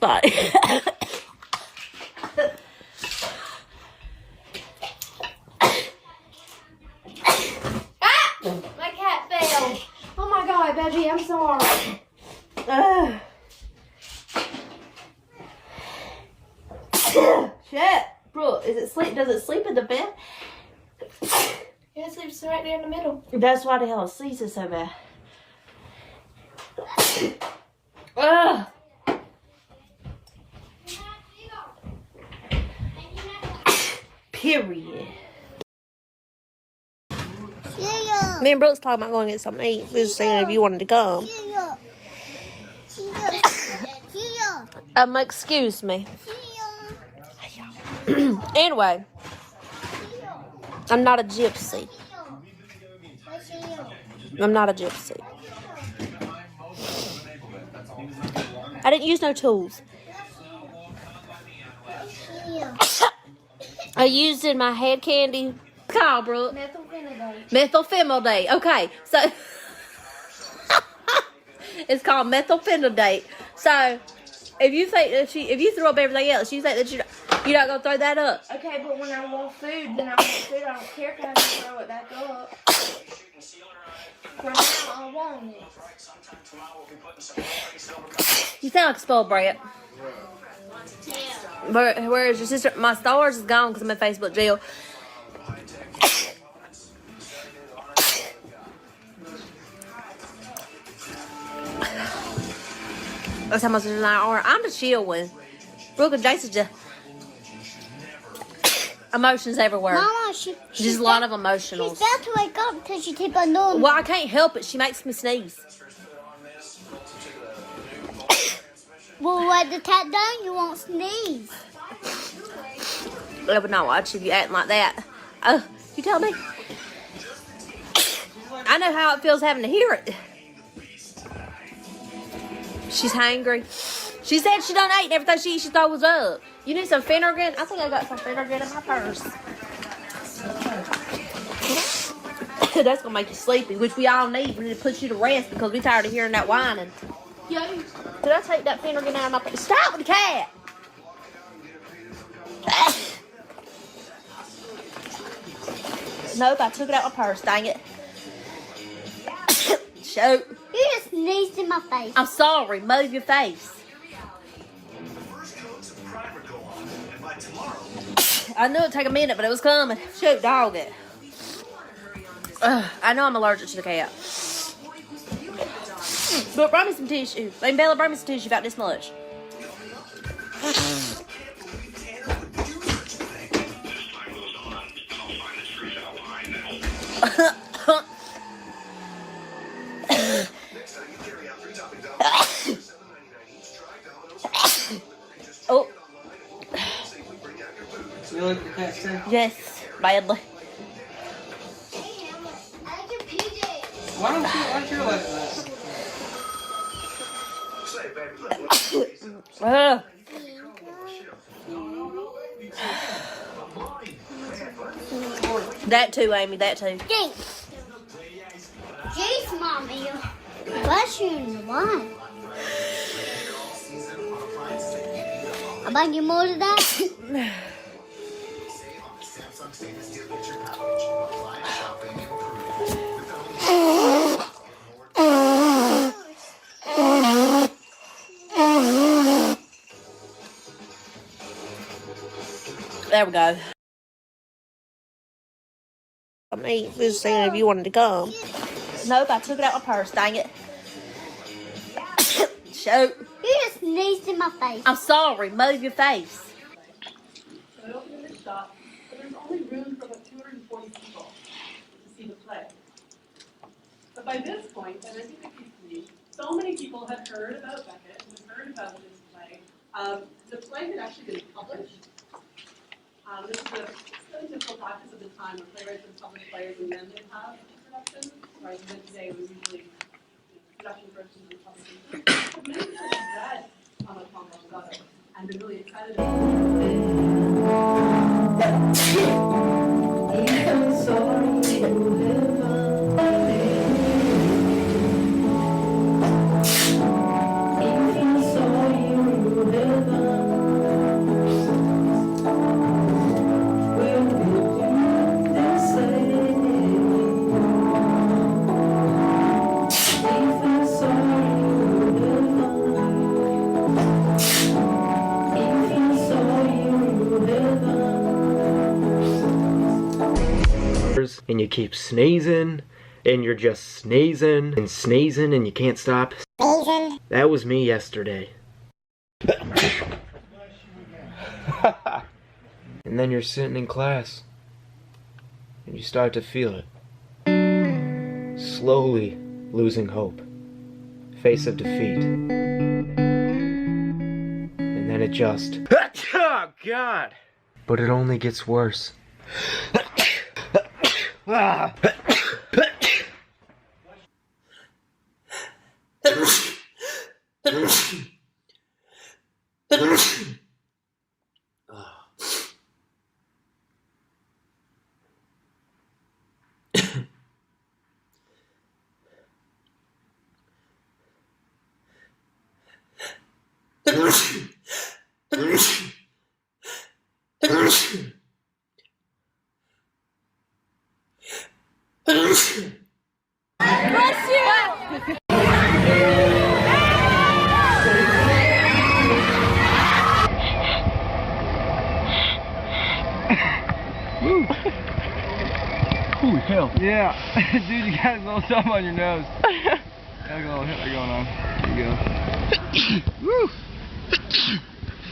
Bye. My cat fell. Oh my god, baby, I'm sorry. Shit. Brooke, is it sleep? Does it sleep in the bed? Yeah, it sleeps right there in the middle. That's why the hell it sleeps is so bad. Ugh. Period. Yeah. Me and Brooke's talking about going to get something to eat. We was saying if you wanted to come. Excuse me. Anyway, I'm not a gypsy. I'm not a gypsy. I didn't use no tools. I used in my head candy. Call, Brooke. Methylphenidate. Okay, so it's called methylphenidate. So if you think that if you throw up everything else, you think that you're not gonna throw that up. Okay, but when I want food, then I want food. I don't care if I have to throw it back up. For now, I want it. You sound like a spoiled brat. Where is your sister? My stars is gone because I'm in Facebook jail. That's how my sister and I are. I'm the chill one. Brooke and Jason just emotions everywhere. Mama, Just a lot of emotionals. She's about to wake up because she take a nose. Well, I can't help it. She makes me sneeze. Well, when the cat done, you won't sneeze. I would not watch if you acting like that. Oh, you tell me. I know how it feels having to hear it. She's hungry. She said she done ate and everything she eats she thought was up. You need some Finnegan? I think I got some Finnegan in my purse. That's gonna make you sleepy, which we all need. We need to put you to rest because we're tired of hearing that whining. Yo. Did I take that Finnegan out of my purse? Stop with the cat! Nope, I took it out of my purse, dang it. Shoot. You just sneezed in my face. I'm sorry, move your face. I knew it'd take a minute, but it was coming. Shoot, dog it. I know I'm allergic to the cat. But bring me some tissue. Hey, Bella, bring me some tissue about this much. Oh. You like the cat too? Yes, badly. I like your PJs. Why don't you like that? That too, Amy, that too. Thanks. Jeez, Mommy. Bless you in the wine. I'll buy you more of that. There we go. We was saying if you wanted to come. Nope, I took it out of my purse, dang it. Shoot. You just sneezed in my face. I'm sorry, move your face. So I opened the shop, but there's only room for about 240 people to see the play. But by this point, and I think it keeps me, so many people had heard about Beckett and had heard about this play. The play had actually been published. This is a really difficult practice at the time where playwrights would publish plays and then they'd have production, whereas today it was usually production first and then publishing. Many people had read Tom Cromwell's Other and been really excited about it. and you keep sneezing, and you're just sneezing, and you can't stop sneezing. That was me yesterday. And then you're sitting in class, and you start to feel it. Slowly losing hope. Face of defeat. And then it just... Oh, God! But it only gets worse. Holy hell. Yeah. Dude, you got a little something on your nose. Got a little Hitler going on. There you go. Woo!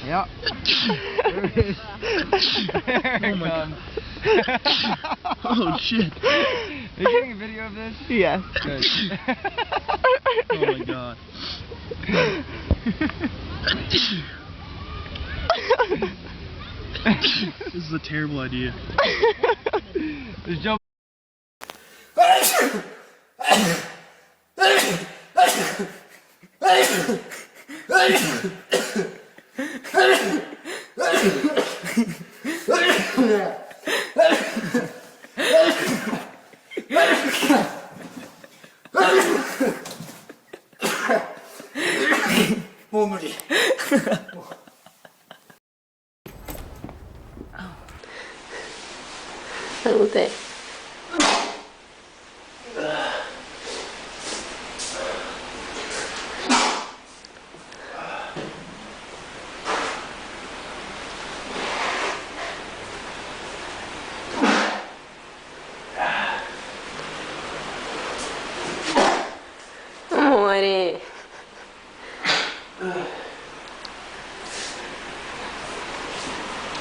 Yeah. There it is. There it comes. Oh shit. Are you getting a video of this? Yeah. Good. Oh my god. This is a terrible idea. There's Joe. 어때? 어머 머리.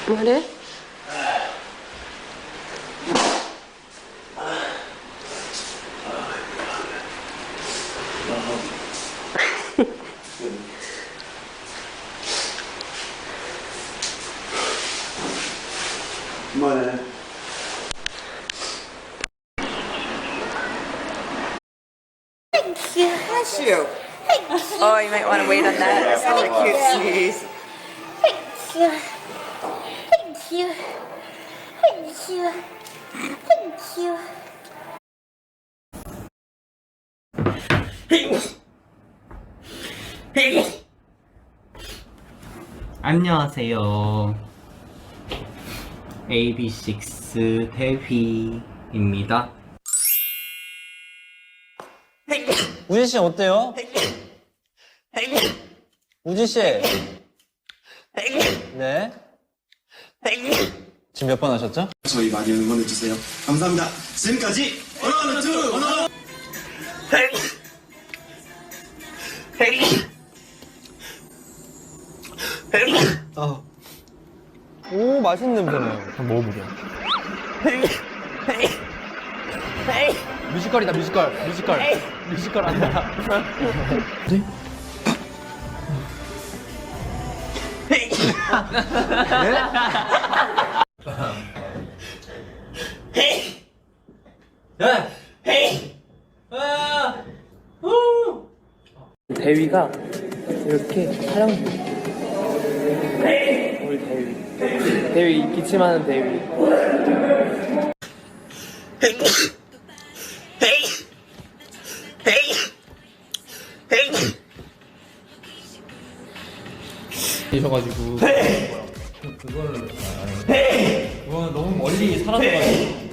뭐래? 그만해. Bless you. Oh, you might want to wait on that. That's such a cute sneeze. Thank you. Thank you. Thank you. Thank you. 안녕하세요. AB6 해휘입니다. 우진 씨 어때요? 우진 씨. 네. 지금 몇 번 하셨죠? 저희 많이 응원해주세요. 감사합니다. 지금까지 원어원투 원어. 오, 맛있는 냄새나요. 한번 먹어보자. 뮤지컬이다, 뮤지컬. 뮤지컬 한다. 네? 대위가 이렇게 촬영 우리 대위 기침하는 대위 이셔가지고 그거는 너무 멀리 사라져가지고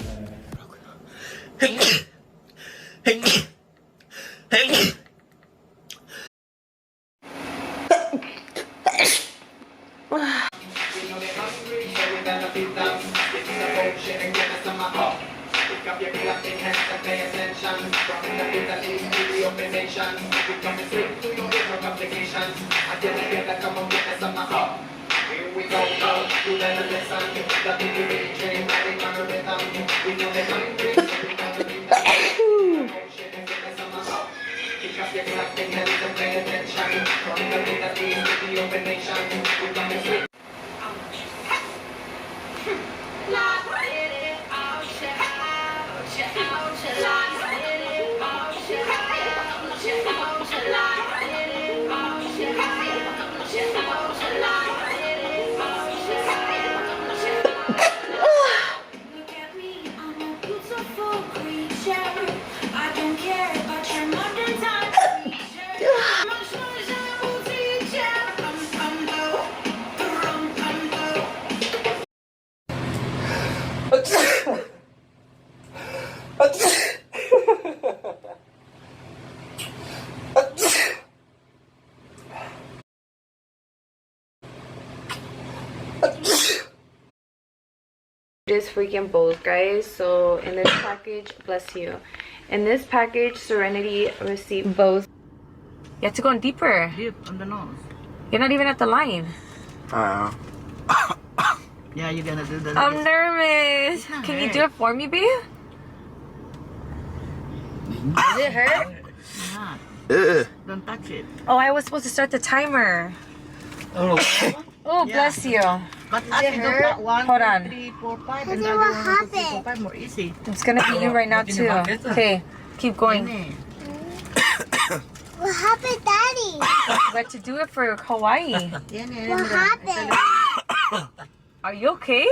This freaking bowls, guys. So in this package, bless you. In this package, Serenity received both. You have to go in deeper. Deep on the nose. You're not even at the line. Yeah, you're gonna do that. I'm nervous. Can you do it for me, babe? Does it hurt? Don't touch it. Oh, I was supposed to start the timer. Oh, bless you. But Does it hurt? One, Hold on. 2, 3, 4, 5, But and then the other what 1, 2, 3, 4, happened? 5 more easy. It's gonna be you right now too. Okay, keep going. What happened, Daddy? We had to do it for Hawaii. What happened? Are you okay?